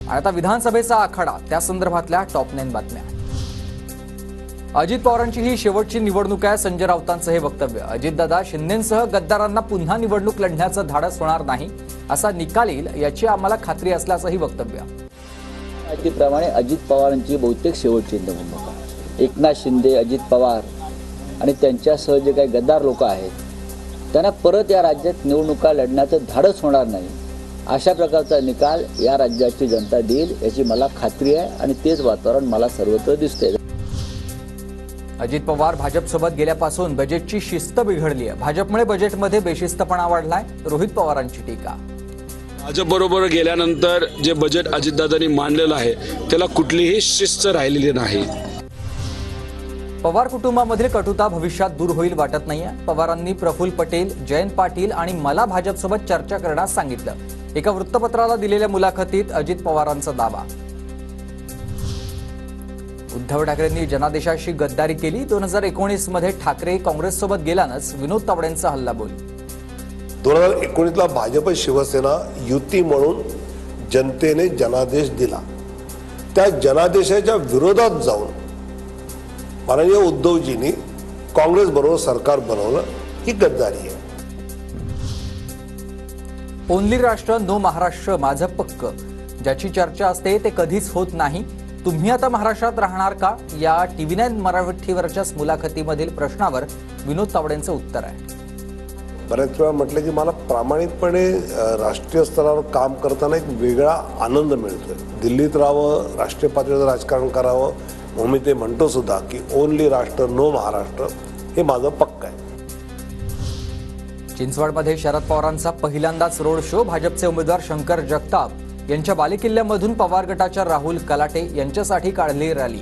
आता विधानसभेचा आखाडा, त्या संदर्भातल्या टॉप 9 बातम्या। अजित पवारांची ही शेवटची निवडणूक आहे, संजय राऊतांचं हे वक्तव्य। अजितदादा, शिंदेंसह गद्दारांना पुन्हा निवडणूक लढण्याचं धाडस होणार नाही, असा निकाल येईल याची आम्हाला खात्री असल्याचंही वक्तव्य। माहितीप्रमाणे अजित पवारांची बहुतेक शेवटची निवडणूक आहे। एकनाथ शिंदे, अजित पवार आणि त्यांच्यासह जे काही गद्दार लोक आहेत त्यांना परत या राज्यात निवडणुका लढण्याचं धाडस होणार नाही, अशा प्रकारचा निकाल या राज्याची जनता देईल याची मला खात्री आहे आणि तेच वातावरण मला सर्वत्र दिसते। अजित पवार, भाजपसोबत गेल्यापासून बजेटची शिस्त बिघडली आहे। भाजपमुळे बजेटमध्ये बेशिस्तपणा वाढलाय, रोहित पवारांची टीका। भाजपबरोबर गेल्यानंतर जे बजेट अजितदादांनी मांडलेलं आहे त्याला कुठलीही शिस्त राहिलेली नाही। पवार कुटुंबामधील कटुता भविष्यात दूर होईल वाटत नाहीये। पवारांनी प्रफुल्ल पटेल, जयंत पाटील आणि मला भाजपसोबत चर्चा करण्यास सांगितलं, एका वृत्तपत्राला दिलेल्या मुलाखतीत अजित पवारांचा दावा। उद्धव ठाकरेंनी जनादेशाशी गद्दारी केली। 2019 मध्ये ठाकरे काँग्रेससोबत गेल्यानंच विनोद तावडेंचा हल्लाबोल। 2019ला भाजप शिवसेना युती म्हणून जनतेने जनादेश दिला, त्या जनादेशाच्या विरोधात जाऊन माननीय उद्धवजींनी काँग्रेस बरोबर सरकार बनवलं, ही गद्दारी आहे। ओनली राष्ट्र नो महाराष्ट्र माझं पक्क, ज्याची चर्चा असते ते कधीच होत नाही। तुम्ही आता महाराष्ट्रात राहणार का, या TV9 मराठीवरच्या मुलाखतीमधील प्रश्नावर विनोद तावडेंचं उत्तर आहे। बऱ्याच वेळा म्हटलं की मला प्रामाणिकपणे राष्ट्रीय स्तरावर काम करताना एक वेगळा आनंद मिळतोय। दिल्लीत राहावं, राष्ट्रीय पातळीवर राजकारण करावं, म्हणून मी ते म्हणतो सुद्धा की ओनली राष्ट्र नो महाराष्ट्र हे माझं पक्क आहे। चिंचवडमध्ये शरद पवारांचा पहिल्यांदाच रोड शो। भाजपचे उमेदवार शंकर जगताप यांच्या बालेकिल्ल्यामधून पवार गटाच्या राहुल कलाटे यांच्यासाठी काढली रॅली।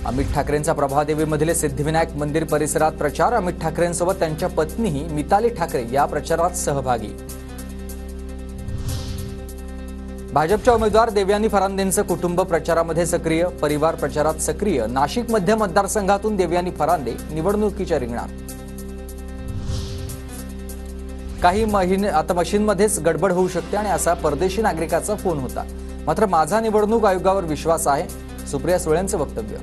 अमित ठाकरेंचा प्रभादेवीमधील सिद्धिविनायक मंदिर परिसरात प्रचार। अमित ठाकरेंसोबत त्यांच्या पत्नीही मिताली ठाकरे या प्रचारात सहभागी। भाजपच्या उमेदवार देवयानी फरांदेंचं कुटुंब प्रचारामध्ये सक्रिय, परिवार प्रचारात सक्रिय। नाशिक मध्य मतदारसंघातून देवयानी फरांदे निवडणुकीच्या रिंगणात। काही महिने आता मशीनमध्येच गडबड होऊ शकते आणि असा परदेशी नागरिकाचा फोन होता, मात्र माझा निवडणूक आयोगावर विश्वास आहे, सुप्रिया सुळेंचं वक्तव्य।